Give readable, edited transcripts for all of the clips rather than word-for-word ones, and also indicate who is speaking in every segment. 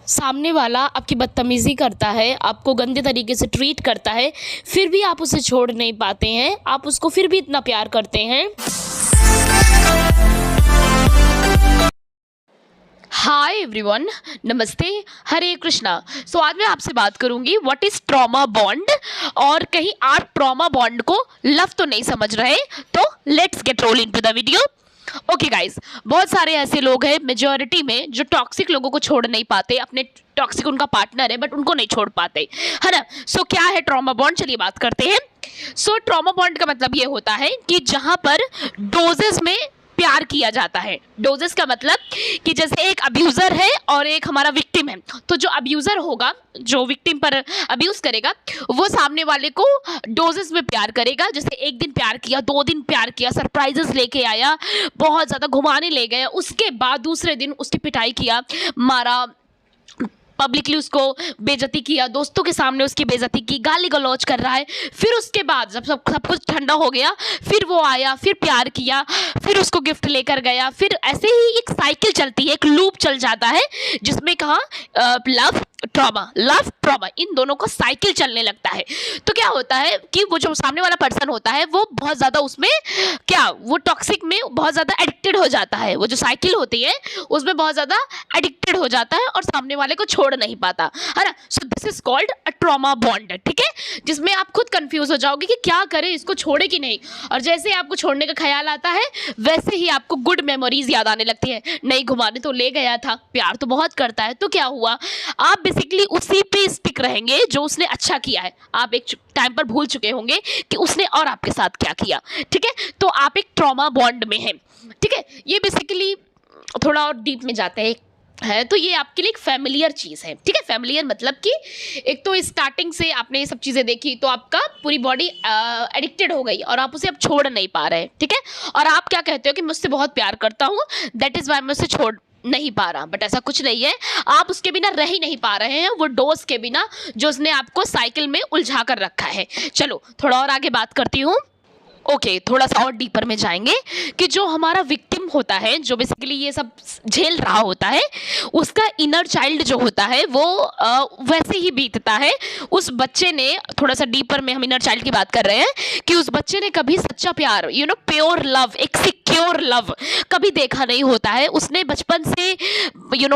Speaker 1: सामने वाला आपकी बदतमीज़ी करता है, आपको गंदे तरीके से ट्रीट करता है, फिर भी आप उसे छोड़ नहीं पाते हैं, आप उसको फिर भी इतना प्यार करते हैं। हाय एवरीवन, नमस्ते, हरे कृष्णा। सो आज मैं आपसे बात करूंगी व्हाट इज ट्रॉमा बॉन्ड, और कहीं आप ट्रॉमा बॉन्ड को लव तो नहीं समझ रहे, तो let's get roll into the video. Okay guys, बहुत सारे ऐसे लोग हैं मेजॉरिटी में जो टॉक्सिक लोगों को छोड़ नहीं पाते, अपने टॉक्सिक उनका पार्टनर है बट उनको नहीं छोड़ पाते, है ना। सो क्या है ट्रॉमा बॉन्ड, चलिए बात करते हैं। सो ट्रॉमा बॉन्ड का मतलब ये होता है कि जहां पर डोजेस में प्यार किया जाता है। डोजेस का मतलब कि जैसे एक अब्यूज़र है और एक हमारा विक्टिम है, तो जो अब्यूज़र होगा, जो विक्टिम पर अब्यूज़ करेगा, वो सामने वाले को डोजेस में प्यार करेगा। जैसे एक दिन प्यार किया, 2 दिन प्यार किया, सरप्राइजेस लेके आया, बहुत ज़्यादा घुमाने ले गया, उसके बाद दूसरे दिन उसकी पिटाई किया, मारा, पब्लिकली उसको बेइज्जती किया, दोस्तों के सामने उसकी बेइज्जती की, गाली गलौज कर रहा है। फिर उसके बाद जब सब कुछ ठंडा हो गया, फिर वो आया, फिर प्यार किया, फिर उसको गिफ्ट लेकर गया, फिर ऐसे ही एक साइकिल चलती है, एक लूप चल जाता है जिसमें कहा लव ट्रॉमा, इन दोनों का साइकिल चलने लगता है। तो क्या होता है कि वो जो सामने वाला पर्सन होता है वो बहुत ज़्यादा उसमें वो टॉक्सिक में बहुत ज़्यादा एडिक्टेड हो जाता है, वो जो साइकिल होती है उसमें बहुत ज़्यादा एडिक्टेड हो जाता है और सामने वाले को छोड़ नहीं पाता, है ना। So this is called a trauma bond, ठीक है, जिसमें आप खुद कंफ्यूज हो जाओगे कि क्या करें, इसको छोड़े कि नहीं। और जैसे आपको छोड़ने का ख्याल आता है वैसे ही आपको गुड मेमोरीज याद आने लगती है। नहीं, घुमाने तो ले गया था, प्यार तो बहुत करता है, तो क्या हुआ, आप बेसिकली उसी पे स्टिक रहेंगे जो उसने अच्छा किया है। आप एक टाइम पर भूल चुके होंगे कि उसने और आपके साथ क्या किया, ठीक है। तो आप एक ट्रॉमा बॉन्ड में हैं, ठीक है। ये बेसिकली थोड़ा और डीप में जाते हैं है, तो ये आपके लिए एक फैमिलियर चीज़ है, ठीक है। फैमिलियर मतलब कि एक तो स्टार्टिंग से आपने ये सब चीज़ें देखी तो आपका पूरी बॉडी एडिक्टेड हो गई और आप उसे अब छोड़ नहीं पा रहे, ठीक है। और आप क्या कहते हो कि मुझसे बहुत प्यार करता हूँ, दैट इज़ वाई मैं उसे छोड़ नहीं पा रहा, बट ऐसा कुछ नहीं है। आप उसके बिना रह ही नहीं पा रहे हैं, वो डोज के बिना जो उसने आपको साइकिल में उलझा कर रखा है। चलो थोड़ा और आगे बात करती हूँ। ओके, थोड़ा सा और डीपर में जाएंगे कि जो हमारा विक्टिम होता है, जो बेसिकली ये सब झेल रहा होता है, उसका इनर चाइल्ड जो होता है वो वैसे ही बीतता है। उस बच्चे ने, थोड़ा सा डीपर में हम इनर चाइल्ड की बात कर रहे हैं, कि उस बच्चे ने कभी सच्चा प्यार, प्योर लव, एक सिक्योर लव कभी देखा नहीं होता है। उसने बचपन से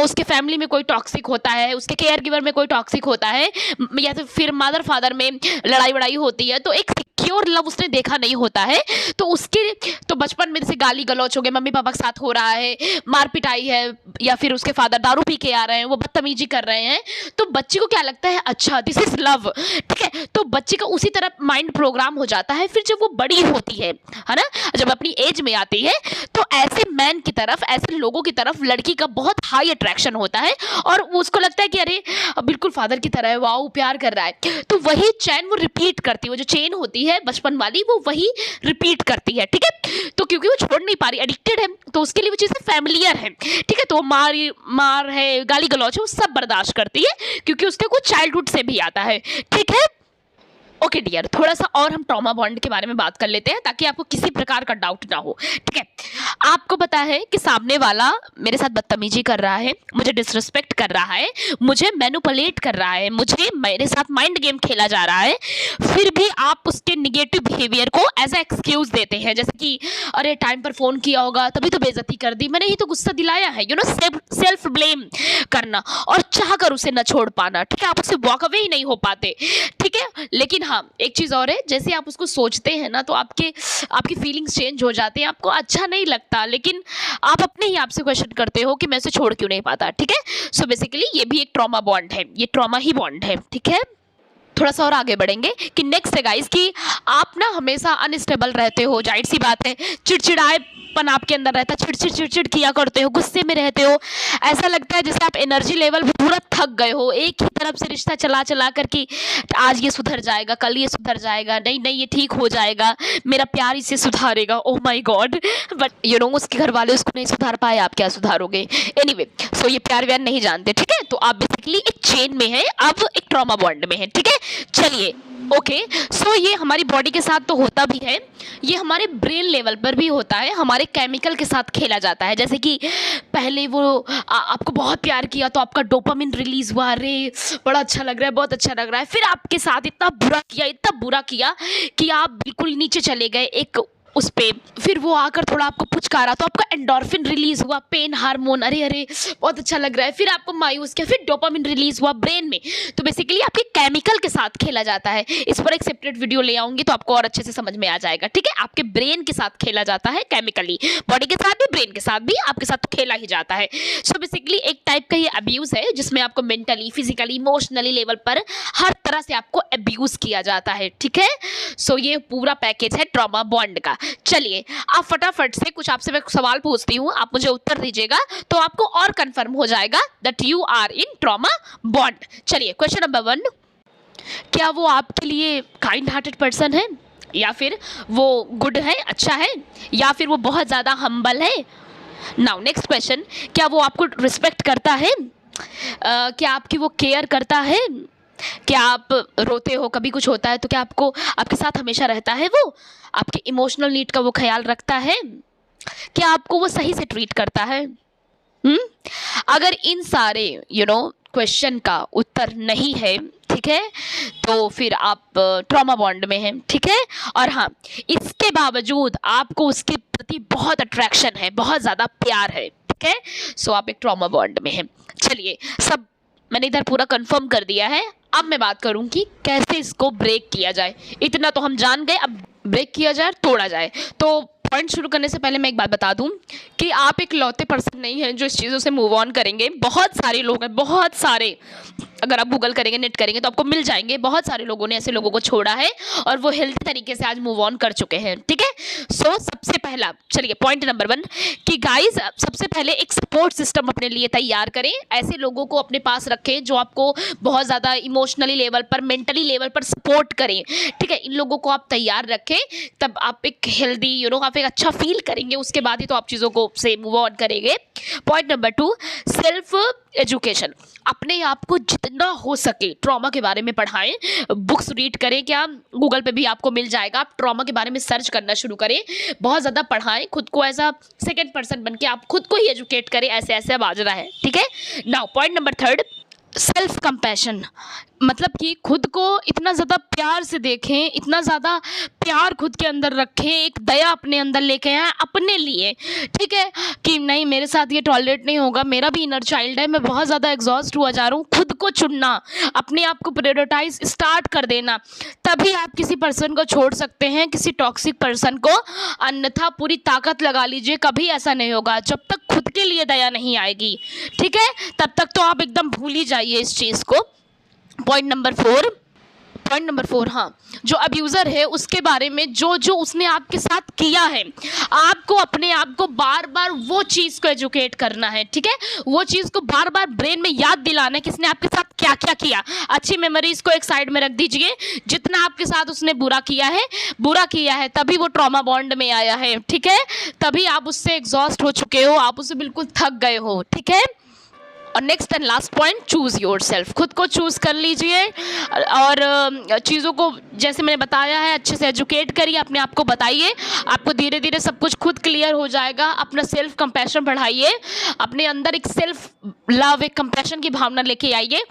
Speaker 1: उसके फैमिली में कोई टॉक्सिक होता है, उसके केयर गिवर में कोई टॉक्सिक होता है, या तो फिर मदर फादर में लड़ाई वड़ाई होती है, तो एक सिक्योर लव उसने देखा नहीं होता है। तो उसके तो बचपन में जैसे गाली गलौच हो गए, मम्मी पापा के साथ हो रहा है, मार पिटाई है, या फिर उसके फादर दारू पी के आ रहे हैं, वो बदतमीजी कर रहे हैं, तो बच्चे को क्या लगता है, अच्छा दिस इज लव, ठीक है। तो बच्चे का उसी तरह माइंड प्रोग्राम हो जाता है। फिर जब वो बड़ी होती है ना, जब अपनी एज में आती है, तो ऐसे मैन की तरफ, ऐसे लोगों की तरफ लड़की का बहुत हाई अट्रैक्शन होता है और उसको लगता है कि अरे बिल्कुल फादर की तरह है, वाओ प्यार कर रहा है। तो वही चैन वो रिपीट करती है, वो जो चेन होती है बचपन वाली, वो वही रिपीट करती है, ठीक है। तो क्योंकि वो छोड़ नहीं पा रही, एडिक्टेड है, तो उसके लिए वो चीज़ें फैमिलियर है, ठीक है। तो मार है, गाली गलौज है, वो सब बर्दाश्त करती है क्योंकि उसके कुछ चाइल्डहुड से भी आता है, ठीक है। ओके डियर, थोड़ा सा और हम ट्रॉमा बॉन्ड के बारे में बात कर लेते हैं ताकि आपको किसी प्रकार का डाउट ना हो, ठीक है। आपको पता है कि सामने वाला मेरे साथ बदतमीजी कर रहा है, मुझे डिसरिस्पेक्ट कर रहा है, मुझे मैनिपुलेट कर रहा है, मुझे मेरे साथ माइंड गेम खेला जा रहा है, फिर भी आप उसके निगेटिव बिहेवियर को एज ए एक्सक्यूज देते हैं। जैसे कि अरे टाइम पर फ़ोन किया होगा तभी तो बेइज्जती कर दी, मैंने ही तो गुस्सा दिलाया है, सेल्फ ब्लेम करना और चाह कर उसे न छोड़ पाना, ठीक है। आप उससे वॉक अवे ही नहीं हो पाते, ठीक है। लेकिन हाँ, एक चीज़ और है, जैसे आप उसको सोचते हैं ना, तो आपकी फीलिंग्स चेंज हो जाते हैं, आपको अच्छा नहीं लगता, लेकिन आप अपने ही आप से क्वेश्चन करते हो कि मैं उसे छोड़ क्यों नहीं पाता, ठीक है। सो बेसिकली ये भी एक ट्रॉमा बॉन्ड है, ये ट्रॉमा ही बॉन्ड है, ठीक है। थोड़ा सा और आगे बढ़ेंगे कि नेक्स्ट है गाइस कि आप ना हमेशा अनस्टेबल रहते हो, जाहिर सी बात है, चिड़चिड़ापन आपके अंदर रहता है, चिड़चिड़ किया करते हो, गुस्से में रहते हो, ऐसा लगता है जैसे आप एनर्जी लेवल पूरा थक गए हो, एक ही तरफ से रिश्ता चला चला कर कि आज ये सुधर जाएगा, कल ये सुधर जाएगा, नहीं नहीं ये ठीक हो जाएगा, मेरा प्यार इसे सुधारेगा, ओह माय गॉड, बट उसके घर वाले उसको नहीं सुधार पाए, आप क्या सुधारोगे। एनीवे, सो ये प्यार व्यार नहीं जानते, ठीक है। तो आप बेसिकली एक चेन में है, अब एक ट्रॉमा बॉन्ड में है, ठीक है। चलिए ओके, सो ये हमारी बॉडी के साथ तो होता भी है, ये हमारे ब्रेन लेवल पर भी होता है, हमारे केमिकल के साथ खेला जाता है। जैसे कि पहले वो आपको बहुत प्यार किया तो आपका डोपामिन रिलीज हुआ, अरे बड़ा अच्छा लग रहा है, बहुत अच्छा लग रहा है। फिर आपके साथ इतना बुरा किया कि आप बिल्कुल नीचे चले गए एक उस पे, फिर वो आकर थोड़ा आपको पुचकारा तो आपका एंडोर्फिन रिलीज हुआ, पेन हार्मोन, अरे अरे बहुत अच्छा लग रहा है। फिर आपको मायूस किया, फिर डोपामिन रिलीज हुआ ब्रेन में। तो बेसिकली आपके केमिकल के साथ खेला जाता है। इस पर एक सेपरेट वीडियो ले आऊंगी तो आपको और अच्छे से समझ में आ जाएगा। ठीक है, आपके ब्रेन के साथ खेला जाता है केमिकली, बॉडी के साथ भी, ब्रेन के साथ भी, आपके साथ तो खेला ही जाता है। सो बेसिकली एक टाइप का ये अब्यूज है जिसमें आपको मेंटली, फिजिकली, इमोशनली लेवल पर हर तरह से आपको अब्यूज किया जाता है। ठीक है, सो ये पूरा पैकेज है ट्रॉमा बॉन्ड का। चलिए आप फटाफट से कुछ आपसे मैं सवाल पूछती हूँ, आप मुझे उत्तर दीजिएगा तो आपको और कंफर्म हो जाएगा that you are in trauma bond. चलिए क्वेश्चन नंबर 1, क्या वो आपके लिए काइंड हार्टेड पर्सन है, या फिर वो गुड है, अच्छा है, या फिर वो बहुत ज़्यादा हम्बल है? नाउ नेक्स्ट क्वेश्चन, क्या वो आपको रिस्पेक्ट करता है? क्या आपकी वो केयर करता है? क्या आप रोते हो, कभी कुछ होता है तो क्या आपको आपके साथ हमेशा रहता है? वो आपके इमोशनल नीड का वो ख्याल रखता है? क्या आपको वो सही से ट्रीट करता है? अगर इन सारे क्वेश्चन का उत्तर नहीं है, ठीक है, तो फिर आप ट्रॉमा बॉन्ड में हैं। ठीक है, और हाँ, इसके बावजूद आपको उसके प्रति बहुत अट्रैक्शन है, बहुत ज़्यादा प्यार है। ठीक है, सो आप एक ट्रॉमा बॉन्ड में हैं। चलिए, सब मैंने इधर पूरा कंफर्म कर दिया है। अब मैं बात करूं कि कैसे इसको ब्रेक किया जाए। इतना तो हम जान गए, अब ब्रेक किया जाए, तोड़ा जाए। तो पॉइंट शुरू करने से पहले मैं एक बात बता दूं कि आप एक लौते पर्सन नहीं हैं जो इस चीज़ों से मूव ऑन करेंगे। बहुत सारे लोग हैं, बहुत सारे, अगर आप गूगल करेंगे, नेट करेंगे तो आपको मिल जाएंगे। बहुत सारे लोगों ने ऐसे लोगों को छोड़ा है और वो हेल्थी तरीके से आज मूव ऑन कर चुके हैं। ठीक है, सो सबसे पहला, चलिए पॉइंट नंबर 1 कि गाइस सबसे पहले एक सपोर्ट सिस्टम अपने लिए तैयार करें। ऐसे लोगों को अपने पास रखें जो आपको बहुत ज़्यादा इमोशनली लेवल पर, मेंटली लेवल पर सपोर्ट करें। ठीक है, इन लोगों को आप तैयार रखें, तब आप एक हेल्दी आप एक अच्छा फील करेंगे। उसके बाद ही तो आप चीज़ों को से मूव ऑन करेंगे। Point number 2, self education. अपने आप को जितना हो सके ट्रॉमा के बारे में पढ़ाएं, बुक्स रीड करें। क्या गूगल पे भी आपको मिल जाएगा, आप ट्रॉमा के बारे में सर्च करना शुरू करें, बहुत ज़्यादा पढ़ाएं। खुद को एज अ सेकेंड पर्सन बन के आप खुद को ही एजुकेट करें, ऐसे ऐसे बाजरा है। ठीक है, now point number 3, self compassion. मतलब कि खुद को इतना ज़्यादा प्यार से देखें, इतना ज़्यादा प्यार खुद के अंदर रखें, एक दया अपने अंदर लेके आए अपने लिए। ठीक है, कि नहीं मेरे साथ ये टॉलरेट नहीं होगा, मेरा भी इनर चाइल्ड है, मैं बहुत ज़्यादा एग्जॉस्ट हुआ जा रहा हूँ। खुद को चुनना, अपने आप को प्रायोरिटाइज स्टार्ट कर देना, तभी आप किसी पर्सन को छोड़ सकते हैं, किसी टॉक्सिक पर्सन को। अन्यथा पूरी ताकत लगा लीजिए, कभी ऐसा नहीं होगा जब तक खुद के लिए दया नहीं आएगी। ठीक है, तब तक तो आप एकदम भूल ही जाइए इस चीज़ को। पॉइंट नंबर 4, हाँ, जो अब्यूज़र है उसके बारे में जो उसने आपके साथ किया है, आपको अपने आप को बार बार वो चीज़ को एजुकेट करना है। ठीक है, वो चीज़ को बार बार ब्रेन में याद दिलाना है कि इसने आपके साथ क्या क्या किया। अच्छी मेमोरीज को एक साइड में रख दीजिए, जितना आपके साथ उसने बुरा किया है तभी वो ट्रॉमा बॉन्ड में आया है। ठीक है, तभी आप उससे एग्जॉस्ट हो चुके हो, आप उससे बिल्कुल थक गए हो। ठीक है, और next and last point, choose yourself. खुद को चूज़ कर लीजिए और चीज़ों को जैसे मैंने बताया है अच्छे से एजुकेट करिए, अपने आप को बताइए, आपको धीरे धीरे सब कुछ खुद क्लियर हो जाएगा। अपना सेल्फ कंपैशन बढ़ाइए, अपने अंदर एक सेल्फ लव, एक कंपैशन की भावना लेके आइए,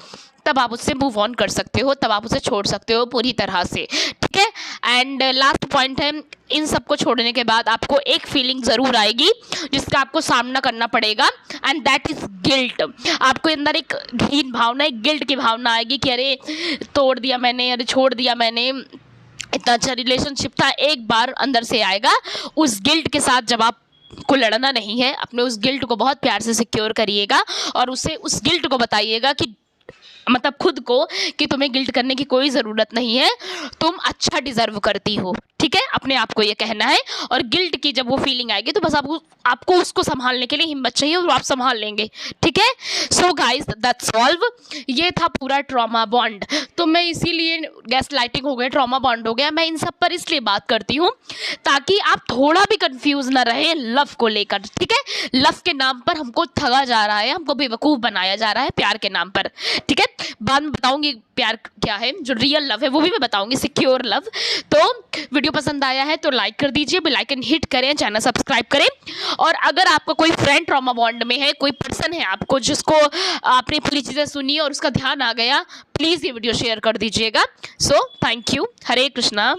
Speaker 1: तब आप उससे मूव ऑन कर सकते हो, तब आप उसे छोड़ सकते हो पूरी तरह से। ठीक है, एंड लास्ट पॉइंट है, इन सब को छोड़ने के बाद आपको एक फीलिंग ज़रूर आएगी जिसका आपको सामना करना पड़ेगा, एंड दैट इज़ गिल्ट। आपको अंदर एक घिन भावना, एक गिल्ट की भावना आएगी कि अरे तोड़ दिया मैंने, अरे छोड़ दिया मैंने, इतना अच्छा रिलेशनशिप था। एक बार अंदर से आएगा, उस गिल्ट के साथ जब आप को लड़ना नहीं है, अपने उस गिल्ट को बहुत प्यार से सिक्योर करिएगा और उसे उस गिल्ट को बताइएगा कि मतलब खुद को कि तुम्हें गिल्ट करने की कोई ज़रूरत नहीं है, तुम अच्छा डिज़र्व करती हो। ठीक है, अपने आप को ये कहना है। और गिल्ट की जब वो फीलिंग आएगी तो बस आपको उसको संभालने के लिए हिम्मत चाहिए और आप संभाल लेंगे। ठीक है, सो गाइस दैट्स ऑल। ये था पूरा ट्रॉमा बॉन्ड। तो मैं इसीलिए गैस लाइटिंग हो गया, ट्रॉमा बॉन्ड हो गया, मैं इन सब पर इसलिए बात करती हूँ ताकि आप थोड़ा भी कंफ्यूज ना रहे लव को लेकर। ठीक है, लव के नाम पर हमको ठगा जा रहा है, हमको बेवकूफ़ बनाया जा रहा है प्यार के नाम पर। ठीक है, बाद में बताऊंगी प्यार क्या है, जो रियल लव है वो भी मैं बताऊंगी, सिक्योर लव। तो वीडियो पसंद आया है तो लाइक कर दीजिए, बेल आइकन हिट करें, चैनल सब्सक्राइब करें। और अगर आपका कोई फ्रेंड ट्रॉमा बॉन्ड में है, कोई पर्सन है आपको जिसको आपने पूरी चीज़ें सुनी और उसका ध्यान आ गया, प्लीज़ ये वीडियो शेयर कर दीजिएगा। So thank you. Hare Krishna.